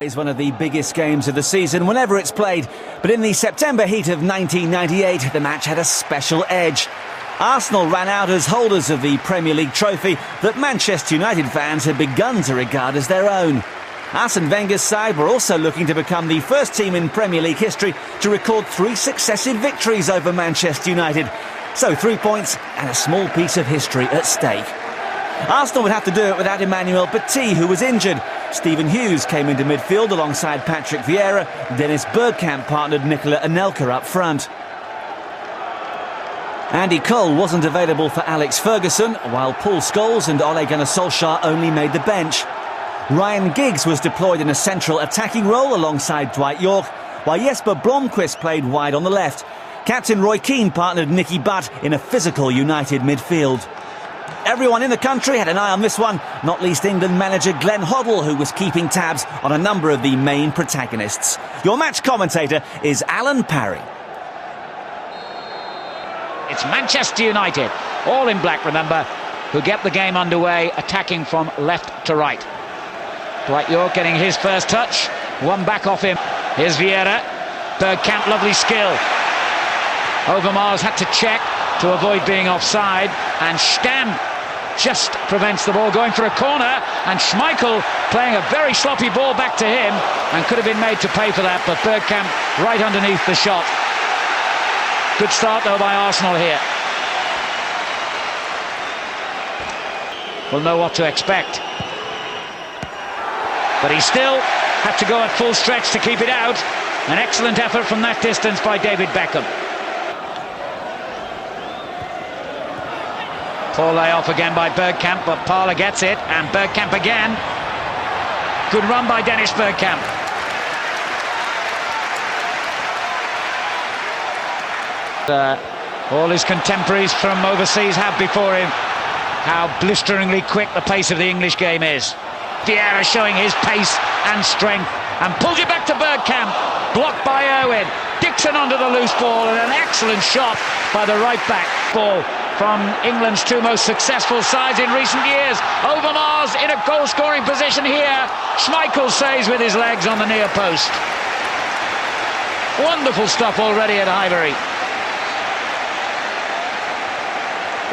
It's one of the biggest games of the season whenever it's played, but in the September heat of 1998, the match had a special edge. Arsenal ran out as holders of the Premier League trophy that Manchester United fans had begun to regard as their own. Arsene Wenger's side were also looking to become the first team in Premier League history to record 3 successive victories over Manchester United. So 3 points and a small piece of history at stake. Arsenal would have to do it without Emmanuel Petit, who was injured. Stephen Hughes came into midfield alongside Patrick Vieira. Dennis Bergkamp partnered Nicola Anelka up front. Andy Cole wasn't available for Alex Ferguson, while Paul Scholes and Ole Gunnar Solskjaer only made the bench. Ryan Giggs was deployed in a central attacking role alongside Dwight York, while Jesper Blomqvist played wide on the left. Captain Roy Keane partnered Nicky Butt in a physical United midfield. Everyone in the country had an eye on this one, not least England manager Glenn Hoddle, who was keeping tabs on a number of the main protagonists. Your match commentator is Alan Parry. It's Manchester United, all in black, remember, who get the game underway, attacking from left to right. Dwight York getting his first touch, one back off him. Here's Vieira, Bergkamp, lovely skill. Overmars had to check to avoid being offside, and Stam just prevents the ball going for a corner, and Schmeichel playing a very sloppy ball back to him, and could have been made to pay for that, but Bergkamp right underneath the shot. Good start though by Arsenal here. We'll know what to expect. But he still had to go at full stretch to keep it out. An excellent effort from that distance by David Beckham. Poor layoff again by Bergkamp, but Parler gets it, and Bergkamp again. Good run by Dennis Bergkamp. All his contemporaries from overseas have before him how blisteringly quick the pace of the English game is. Vieira showing his pace and strength, and pulls it back to Bergkamp, blocked by Irwin. Dixon onto the loose ball, and an excellent shot by the right back. Ball from England's 2 most successful sides in recent years. Overmars in a goal-scoring position here. Schmeichel saves with his legs on the near post. Wonderful stuff already at Highbury.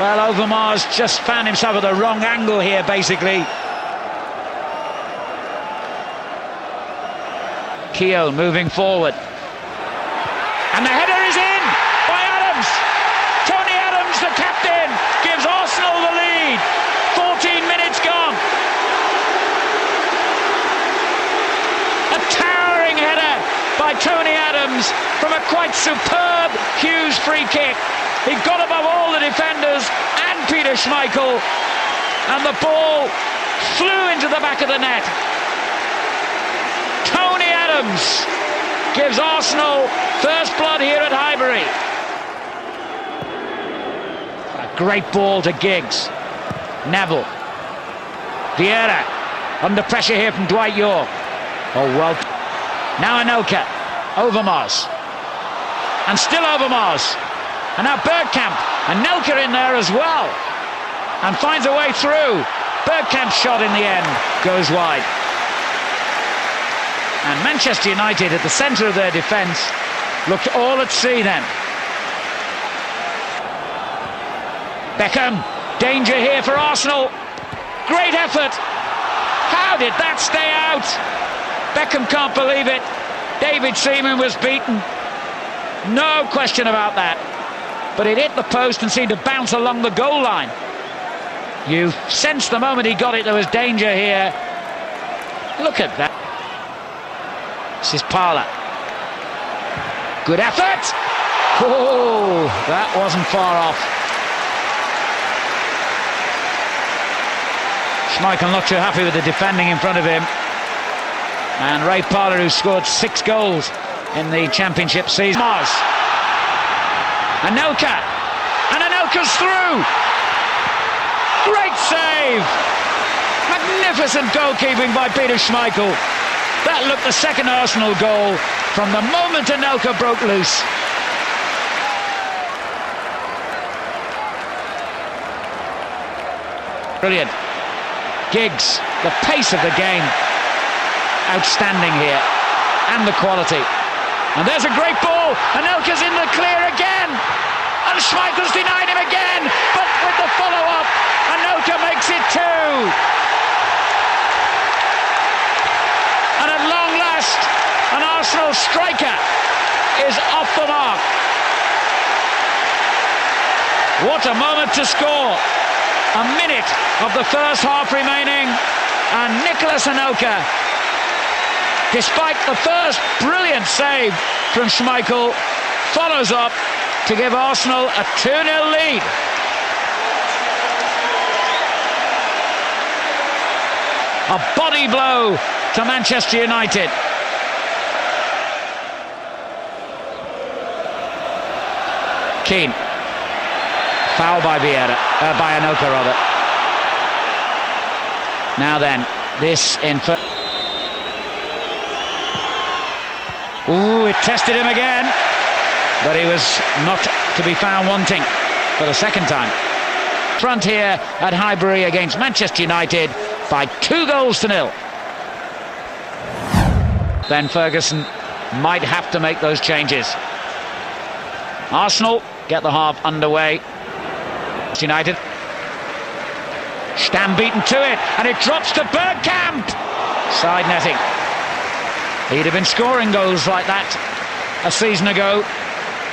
Well, Overmars just found himself at the wrong angle here, basically. Keown moving forward. And the header is in by Adams. Tony Adams, the captain, gives Arsenal the lead. 14 minutes gone. A towering header by Tony Adams from a quite superb Hughes free kick. He got above all the defenders and Peter Schmeichel, and the ball flew into the back of the net. Tony Adams gives Arsenal first blood here at Highbury. A great ball to Giggs. Neville. Vieira under pressure here from Dwight York. Oh, well. Now Anelka. Overmars. And still Overmars. And now Bergkamp, and Anelka in there as well, and finds a way through. Bergkamp's shot in the end goes wide. And Manchester United at the centre of their defence looked all at sea then. Beckham, danger here for Arsenal. Great effort. How did that stay out? Beckham can't believe it. David Seaman was beaten. No question about that. But it hit the post and seemed to bounce along the goal line. You sensed the moment he got it, there was danger here. Look at that. This is Parler. Good effort. Oh, that wasn't far off. Schmeichel not too happy with the defending in front of him. And Ray Parler, who scored 6 goals in the championship season. Mars. Anelka, and Anelka's through. Great save. Magnificent goalkeeping by Peter Schmeichel. That looked the second Arsenal goal from the moment Anelka broke loose. Brilliant. Giggs, the pace of the game. outstanding here, and the quality. And there's a great ball, Anelka's in the clear again, and Schmeichel's denied him again, but with the follow-up, Anelka makes it 2. And at long last, an Arsenal striker is off the mark. What a moment to score. A minute of the first half remaining, and Nicolas Anelka, despite the first brilliant save from Schmeichel, follows up to give Arsenal a 2-0 lead. A body blow to Manchester United. Keane. Foul by by Anelka rather. Now then, this in first. Ooh, it tested him again, but he was not to be found wanting for the second time. Front here at Highbury against Manchester United by 2-0. Ben Ferguson might have to make those changes. Arsenal get the half underway. United. Stam beaten to it, and it drops to Bergkamp. Side netting. He'd have been scoring goals like that a season ago.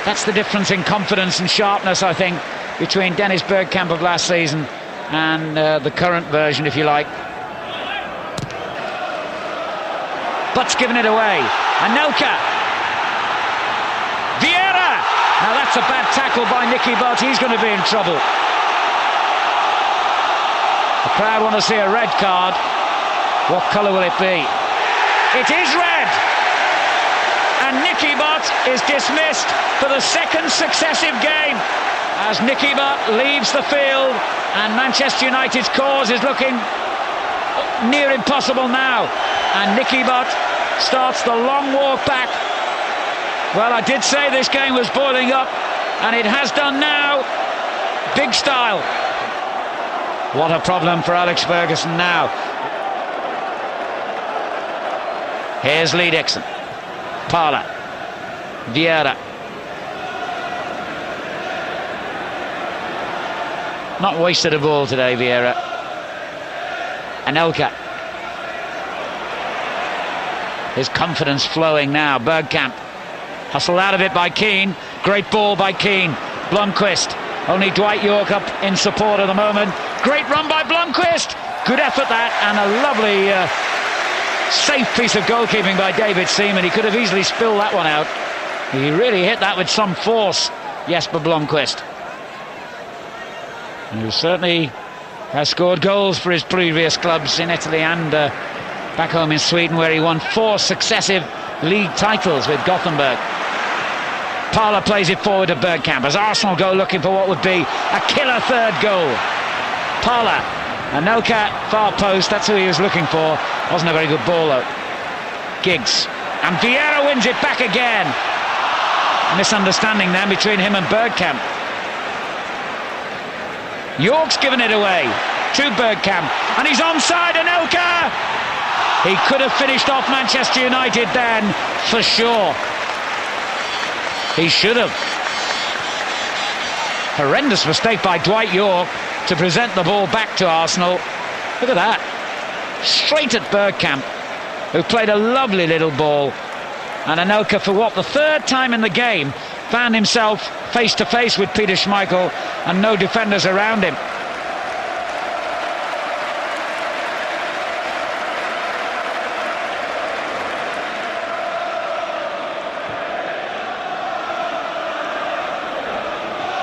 That's the difference in confidence and sharpness, I think, between Dennis Bergkamp of last season and the current version, if you like. Butt's given it away. Anelka. Vieira. Now that's a bad tackle by Nicky Butt. He's going to be in trouble. The crowd want to see a red card. What colour will it be? It is red! And Nicky Butt is dismissed for the second successive game as Nicky Butt leaves the field, and Manchester United's cause is looking near impossible now. And Nicky Butt starts the long walk back. Well, I did say this game was boiling up, and it has done now. Big style. What a problem for Alex Ferguson now. Here's Lee Dixon. Parla. Vieira. Not wasted a ball today, Vieira. Anelka. His confidence flowing now. Bergkamp. Hustled out of it by Keane. Great ball by Keane. Blomqvist. Only Dwight York up in support at the moment. Great run by Blomqvist. Good effort that, and a lovely safe piece of goalkeeping by David Seaman. He could have easily spilled that one out. He really hit that with some force, Jesper Blomqvist, who certainly has scored goals for his previous clubs in Italy and back home in Sweden, where he won 4 successive league titles with Gothenburg. Parla plays it forward to Bergkamp as Arsenal go looking for what would be a killer third goal. Parla, Anelka, far post, that's who he was looking for. Wasn't a very good ball though. Giggs, and Vieira wins it back again. Misunderstanding then between him and Bergkamp. York's given it away to Bergkamp, and he's onside. Anelka! He could have finished off Manchester United then, for sure. He should have. Horrendous mistake by Dwight York to present the ball back to Arsenal. Look at that. Straight at Bergkamp, who played a lovely little ball. And Anelka, for what, the third time in the game, found himself face to face with Peter Schmeichel and no defenders around him.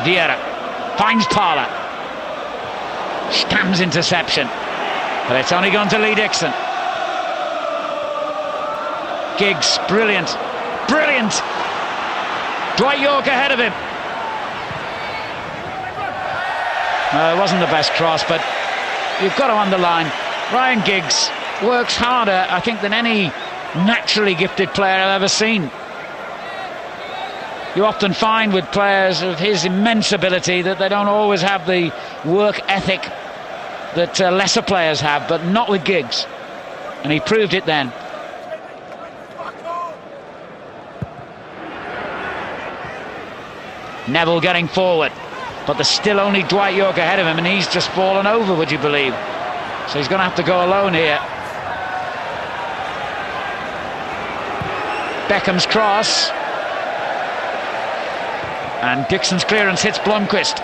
Vieira finds Parla. Stam's interception, but it's only gone to Lee Dixon. Giggs, brilliant, brilliant. Dwight York ahead of him. It wasn't the best cross, but you've got to underline, Ryan Giggs works harder, I think, than any naturally gifted player I've ever seen. You often find with players of his immense ability that they don't always have the work ethic that lesser players have, but not with Giggs. And he proved it then. Neville getting forward, but there's still only Dwight York ahead of him, and he's just fallen over, would you believe? So he's going to have to go alone here. Beckham's cross, and Dixon's clearance hits Blomqvist.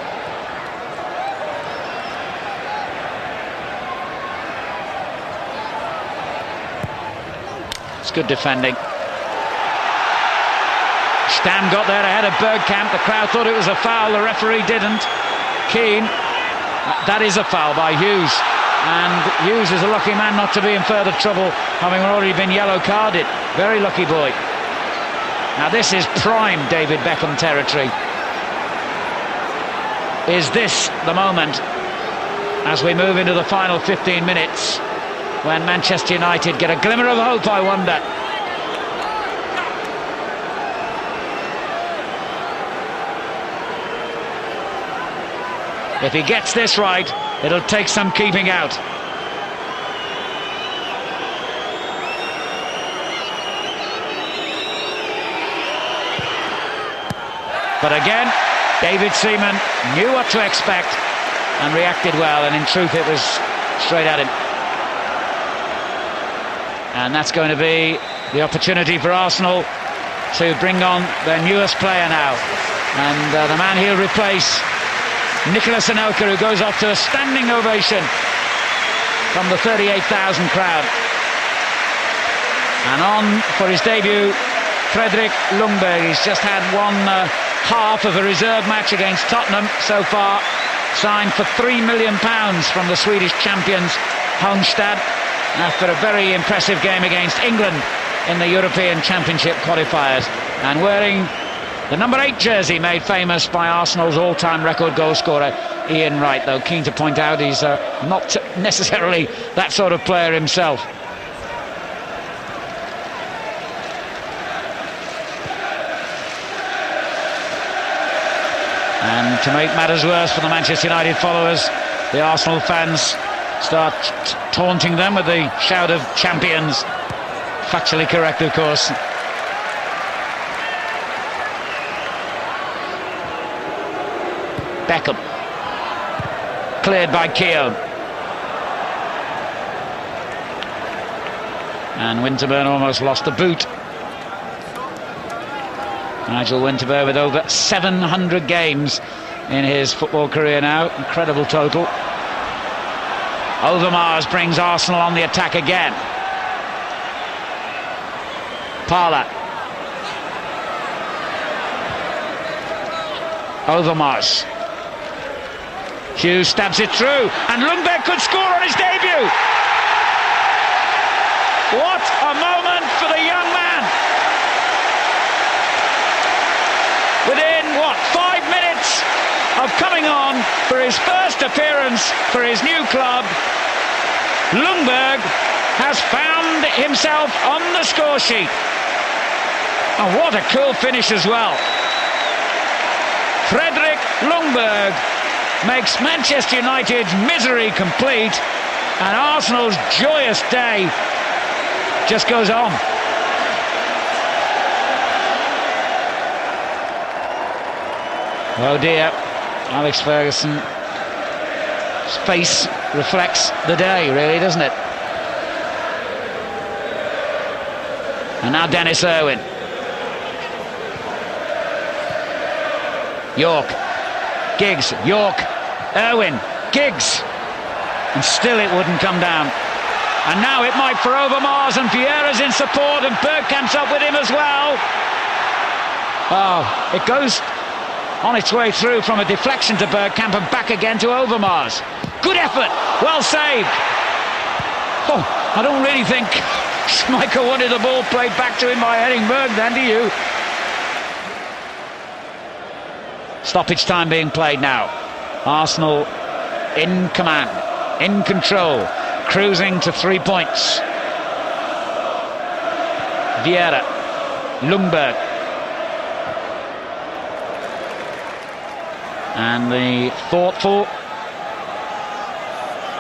It's good defending. Stam got there ahead of Bergkamp. The crowd thought it was a foul, the referee didn't. Keane, that is a foul by Hughes, and Hughes is a lucky man not to be in further trouble, having already been yellow carded. Very lucky boy. Now this is prime David Beckham territory. Is this the moment, as we move into the final 15 minutes, when Manchester United get a glimmer of hope, I wonder? If he gets this right, it'll take some keeping out. But again, David Seaman knew what to expect and reacted well, and in truth it was straight at him. And that's going to be the opportunity for Arsenal to bring on their newest player now. And the man he'll replace, Nicolas Anelka, who goes off to a standing ovation from the 38,000 crowd. And on for his debut, Fredrik Ljungberg. He's just had one half of a reserve match against Tottenham so far, signed for £3 million from the Swedish champions Halmstad after a very impressive game against England in the European Championship qualifiers, and wearing the number 8 jersey made famous by Arsenal's all-time record goal scorer Ian Wright, though keen to point out he's not necessarily that sort of player himself. And to make matters worse for the Manchester United followers, the Arsenal fans start taunting them with the shout of champions. Factually correct, of course. Beckham. Cleared by Keown. And Winterburn almost lost the boot. Nigel Winterburn with over 700 games in his football career now. Incredible total. Overmars brings Arsenal on the attack again. Parla. Overmars. Hughes stabs it through, and Ljungberg could score on his debut. What a moment for the young man. Within, 5 minutes of coming on for his first appearance for his new club, Ljungberg has found himself on the score sheet. And what a cool finish as well. Fredrik Ljungberg makes Manchester United's misery complete, and Arsenal's joyous day just goes on. Oh dear, Alex Ferguson's face reflects the day, really, doesn't it? And now Dennis Irwin. York, Giggs, York, Irwin, Giggs, and still it wouldn't come down. And now it might for Overmars, and Vieira's in support, and Bergkamp's up with him as well. Oh, it goes on its way through from a deflection to Bergkamp and back again to Overmars. Good effort, well saved. Oh, I don't really think Schmeichel wanted the ball played back to him by Henningberg, then, do you? Stoppage time being played now. Arsenal in command, in control, cruising to 3 points. Vieira, Ljungberg. And the thoughtful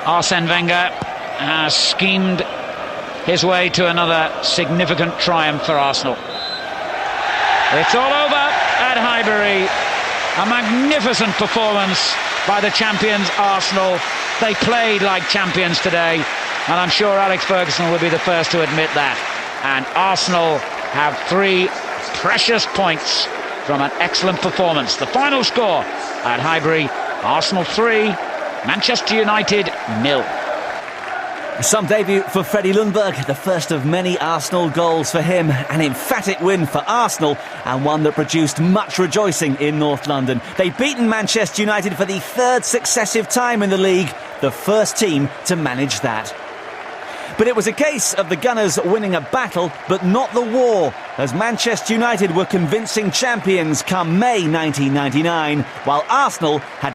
Arsene Wenger has schemed his way to another significant triumph for Arsenal. It's all over at Highbury. A magnificent performance by the champions Arsenal. They played like champions today, and I'm sure Alex Ferguson will be the first to admit that. And Arsenal have 3 precious points from an excellent performance. The final score at Highbury: Arsenal 3, Manchester United 0. Some debut for Freddie Ljungberg, the first of many Arsenal goals for him. An emphatic win for Arsenal, and one that produced much rejoicing in North London. They've beaten Manchester United for the 3rd successive time in the league, the first team to manage that. But it was a case of the Gunners winning a battle, but not the war, as Manchester United were convincing champions come May 1999, while Arsenal had